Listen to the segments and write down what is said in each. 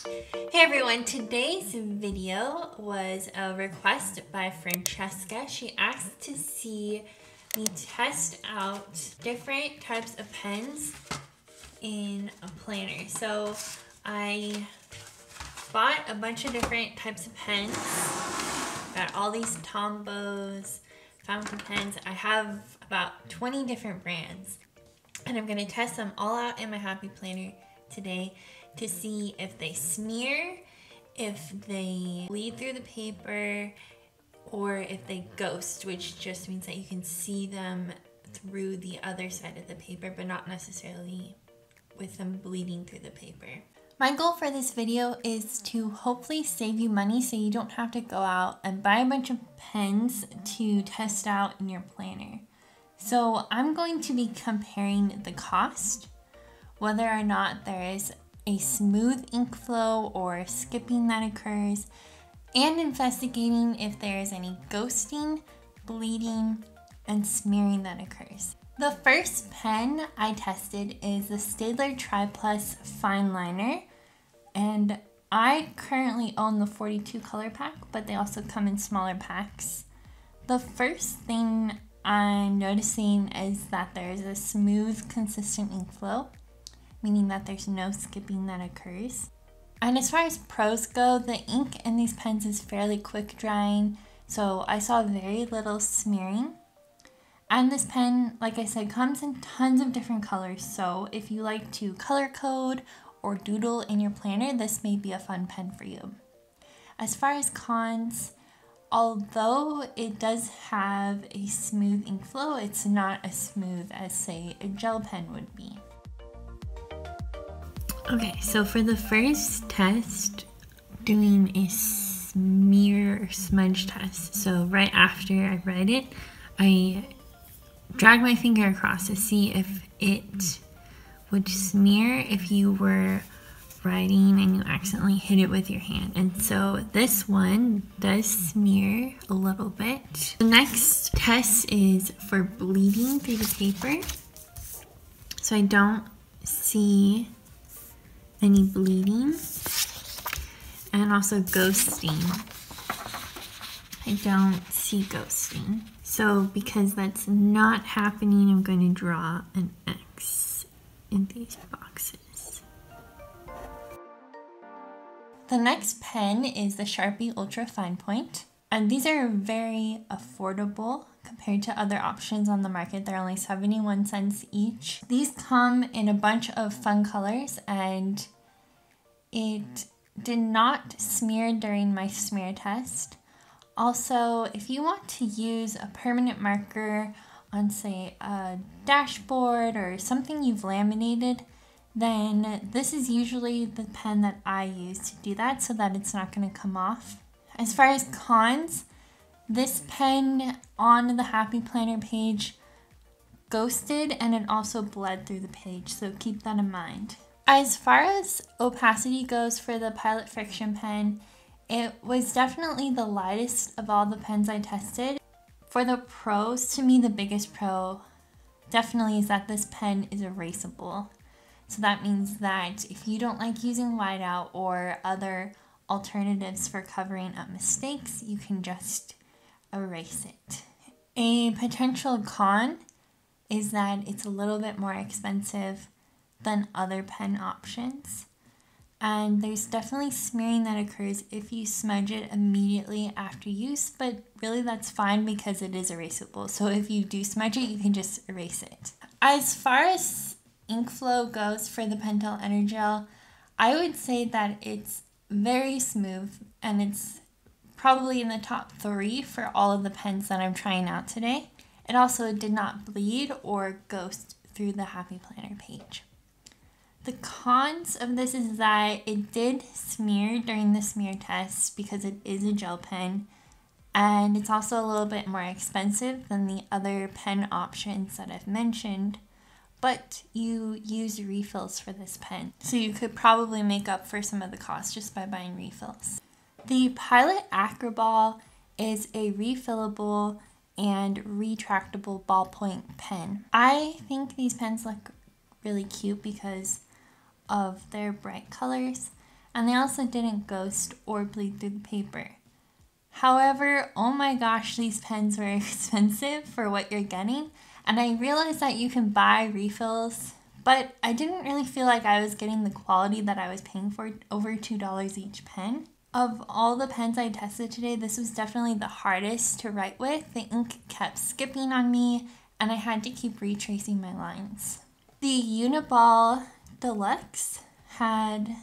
Hey everyone, today's video was a request by Francesca. She asked to see me test out different types of pens in a planner. So I bought a bunch of different types of pens. Got all these Tombows, fountain pens. I have about 20 different brands. And I'm going to test them all out in my Happy Planner today to see if they smear, if they bleed through the paper, or if they ghost, which just means that you can see them through the other side of the paper, but not necessarily with them bleeding through the paper. My goal for this video is to hopefully save you money so you don't have to go out and buy a bunch of pens to test out in your planner. So I'm going to be comparing the cost, whether or not there is a smooth ink flow or skipping that occurs, and investigating if there is any ghosting, bleeding, and smearing that occurs. The first pen I tested is the Staedtler Tri-Plus Fine Liner, and I currently own the 42 color pack, but they also come in smaller packs. The first thing I'm noticing is that there's a smooth, consistent ink flow, meaning that there's no skipping that occurs. And as far as pros go, the ink in these pens is fairly quick drying, so I saw very little smearing. And this pen, like I said, comes in tons of different colors, so if you like to color code or doodle in your planner, this may be a fun pen for you. As far as cons, although it does have a smooth ink flow, it's not as smooth as, say, a gel pen would be. Okay, so for the first test, doing a smear or smudge test. So right after I write it, I drag my finger across to see if it would smear if you were writing and you accidentally hit it with your hand. And so this one does smear a little bit. The next test is for bleeding through the paper. So I don't see any bleeding, and also ghosting. I don't see ghosting. So because that's not happening, I'm going to draw an X in these boxes. The next pen is the Sharpie Ultra Finepoint, and these are very affordable compared to other options on the market. They're only 71 cents each. These come in a bunch of fun colors, and it did not smear during my smear test. Also, if you want to use a permanent marker on, say, a dashboard or something you've laminated, then this is usually the pen that I use to do that so that it's not going to come off. As far as cons, this pen on the Happy Planner page ghosted, and it also bled through the page, so keep that in mind. As far as opacity goes for the Pilot Friction pen, it was definitely the lightest of all the pens I tested. For the pros, to me the biggest pro definitely is that this pen is erasable. So that means that if you don't like using whiteout or other alternatives for covering up mistakes, you can just erase it. A potential con is that it's a little bit more expensive than other pen options. And there's definitely smearing that occurs if you smudge it immediately after use, but really that's fine because it is erasable. So if you do smudge it, you can just erase it. As far as ink flow goes for the PENTEL ENERGEL, I would say that it's very smooth, and it's probably in the top 3 for all of the pens that I'm trying out today. It also did not bleed or ghost through the Happy Planner page. The cons of this is that it did smear during the smear test because it is a gel pen, and it's also a little bit more expensive than the other pen options that I've mentioned, but you use refills for this pen, so you could probably make up for some of the cost just by buying refills. The Pilot Acroball is a refillable and retractable ballpoint pen. I think these pens look really cute because of their bright colors, and they also didn't ghost or bleed through the paper. However, oh my gosh, these pens were expensive for what you're getting, and I realized that you can buy refills, but I didn't really feel like I was getting the quality that I was paying for, over $2 each pen. Of all the pens I tested today, this was definitely the hardest to write with. The ink kept skipping on me, and I had to keep retracing my lines. The Uniball Deluxe had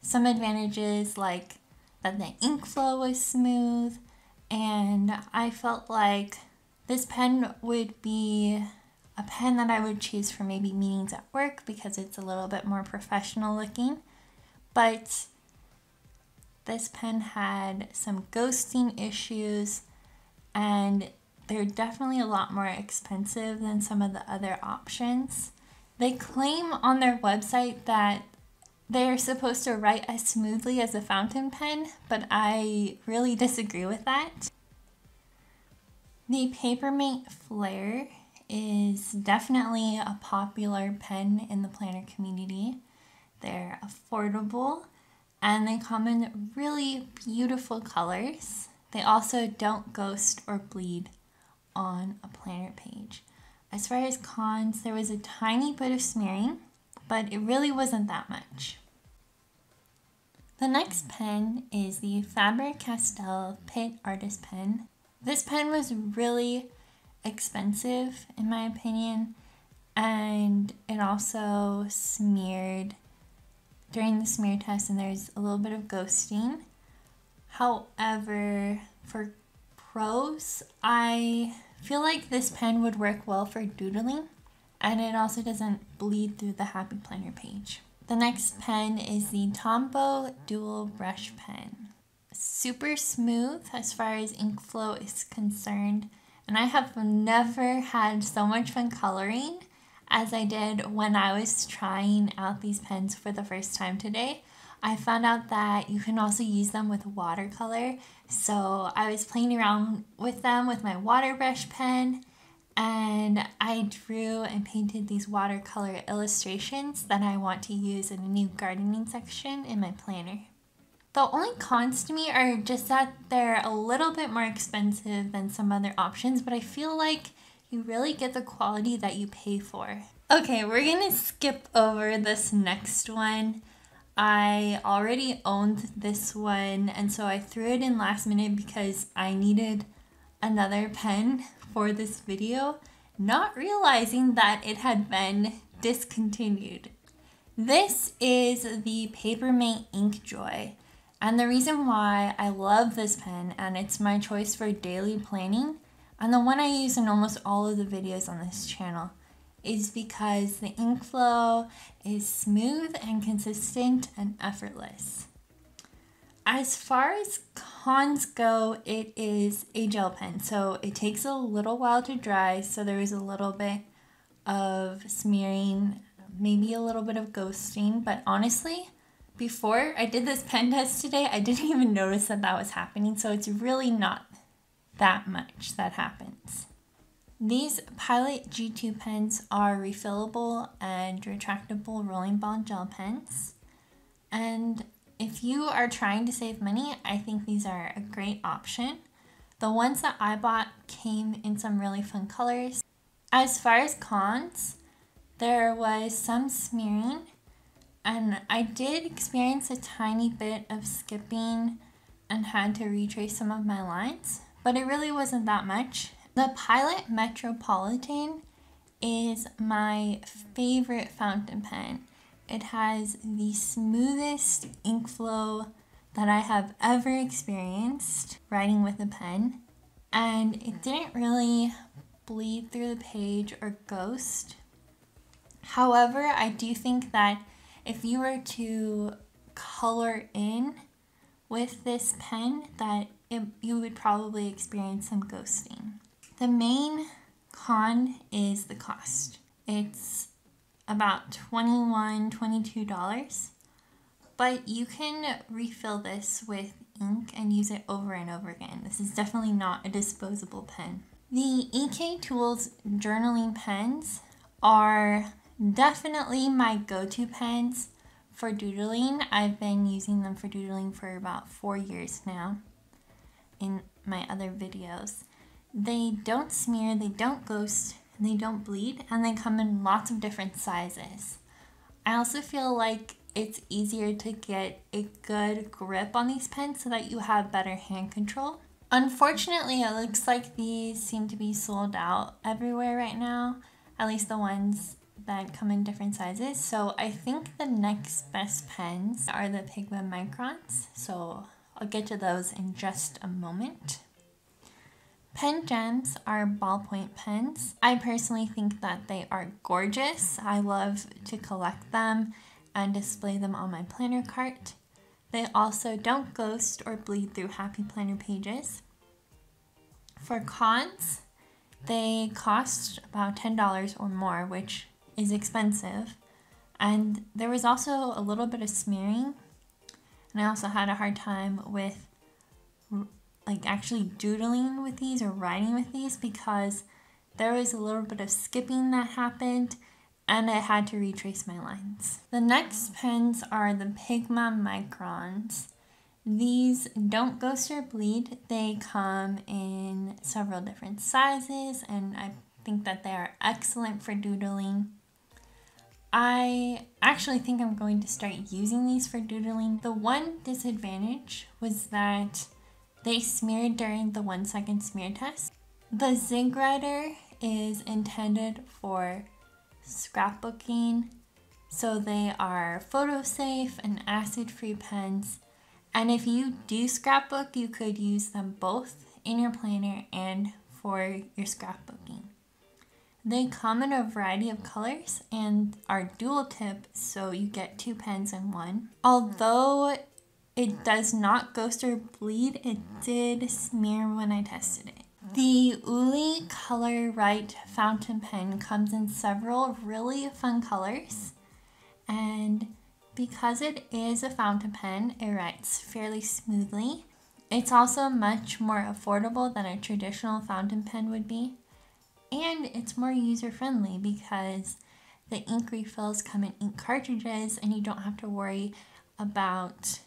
some advantages, like that the ink flow was smooth, and I felt like this pen would be a pen that I would choose for maybe meetings at work because it's a little bit more professional looking. But this pen had some ghosting issues, and they're definitely a lot more expensive than some of the other options. They claim on their website that they're supposed to write as smoothly as a fountain pen, but I really disagree with that. The PAPERMATE FLAIR is definitely a popular pen in the planner community. They're affordable and they come in really beautiful colors. They also don't ghost or bleed on a planner page. As far as cons, there was a tiny bit of smearing, but it really wasn't that much. The next pen is the Faber-Castell Pitt Artist Pen. This pen was really expensive in my opinion, and it also smeared during the smear test, and there's a little bit of ghosting. However, for pros, I feel like this pen would work well for doodling, and it also doesn't bleed through the Happy Planner page. The next pen is the Tombow Dual Brush Pen. Super smooth as far as ink flow is concerned, and I have never had so much fun coloring as I did when I was trying out these pens for the first time today. I found out that you can also use them with watercolor, so I was playing around with them with my water brush pen, and I drew and painted these watercolor illustrations that I want to use in a new gardening section in my planner. The only cons to me are just that they're a little bit more expensive than some other options, but I feel like you really get the quality that you pay for. Okay, we're gonna skip over this next one. I already owned this one, and so I threw it in last minute because I needed another pen for this video, not realizing that it had been discontinued. This is the PAPERMATE Inkjoy, and the reason why I love this pen, and it's my choice for daily planning, and the one I use in almost all of the videos on this channel, is because the ink flow is smooth and consistent and effortless. As far as cons go, it is a gel pen, so it takes a little while to dry, so there is a little bit of smearing, maybe a little bit of ghosting, but honestly, before I did this pen test today, I didn't even notice that that was happening, so it's really not that much that happens. These Pilot G2 pens are refillable and retractable rolling ball gel pens, and if you are trying to save money, I think these are a great option. The ones that I bought came in some really fun colors. As far as cons, there was some smearing, and I did experience a tiny bit of skipping and had to retrace some of my lines, but it really wasn't that much. The Pilot Metropolitan is my favorite fountain pen. It has the smoothest ink flow that I have ever experienced writing with a pen, and it didn't really bleed through the page or ghost. However, I do think that if you were to color in with this pen, that you would probably experience some ghosting. The main con is the cost. It's about $21, $22, but you can refill this with ink and use it over and over again. This is definitely not a disposable pen. The EK Tools journaling pens are definitely my go-to pens for doodling. I've been using them for doodling for about 4 years now in my other videos. They don't smear, they don't ghost, they don't bleed, and they come in lots of different sizes. I also feel like it's easier to get a good grip on these pens so that you have better hand control. Unfortunately, it looks like these seem to be sold out everywhere right now, at least the ones that come in different sizes. So I think the next best pens are the Pigment Microns, so I'll get to those in just a moment. Pen Gems are ballpoint pens. I personally think that they are gorgeous. I love to collect them and display them on my planner cart. They also don't ghost or bleed through Happy Planner pages. For cons, they cost about $10 or more, which is expensive. And there was also a little bit of smearing. And I also had a hard time with actually doodling with these or writing with these because there was a little bit of skipping that happened and I had to retrace my lines. The next pens are the Pigment Microns. These don't ghost or bleed. They come in several different sizes and I think that they are excellent for doodling. I actually think I'm going to start using these for doodling. The one disadvantage was that they smeared during the 1 second smear test. The Zig Writer is intended for scrapbooking, so they are photo safe and acid-free pens. And if you do scrapbook, you could use them both in your planner and for your scrapbooking. They come in a variety of colors and are dual tip, so you get 2 pens in one. Although it does not ghost or bleed, it did smear when I tested it. The Uli Color Right fountain pen comes in several really fun colors, and because it is a fountain pen, it writes fairly smoothly. It's also much more affordable than a traditional fountain pen would be, and it's more user-friendly because the ink refills come in ink cartridges and you don't have to worry about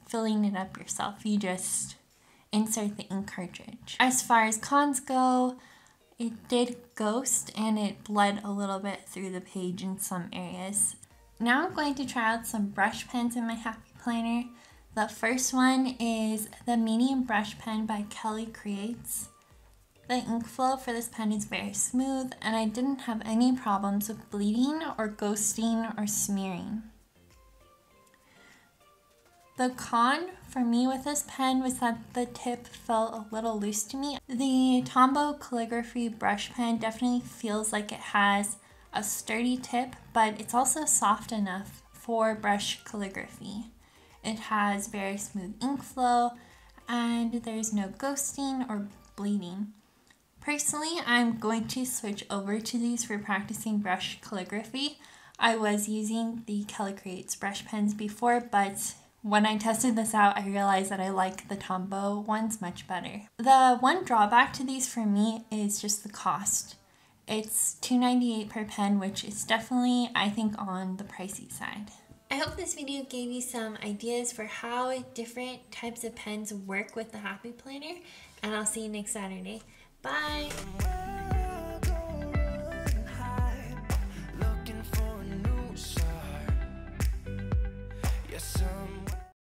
filling it up yourself. You just insert the ink cartridge. As far as cons go, it did ghost and it bled a little bit through the page in some areas. Now I'm going to try out some brush pens in my Happy Planner. The first one is the Medium Brush Pen by Kelly Creates. The ink flow for this pen is very smooth and I didn't have any problems with bleeding or ghosting or smearing. The con for me with this pen was that the tip felt a little loose to me. The Tombow Calligraphy brush pen definitely feels like it has a sturdy tip, but it's also soft enough for brush calligraphy. It has very smooth ink flow and there's no ghosting or bleeding. Personally, I'm going to switch over to these for practicing brush calligraphy. I was using the Kelly Creates brush pens before, but when I tested this out, I realized that I like the Tombow ones much better. The one drawback to these for me is just the cost. It's $2.98 per pen, which is definitely, I think, on the pricey side. I hope this video gave you some ideas for how different types of pens work with the Happy Planner, and I'll see you next Saturday. Bye!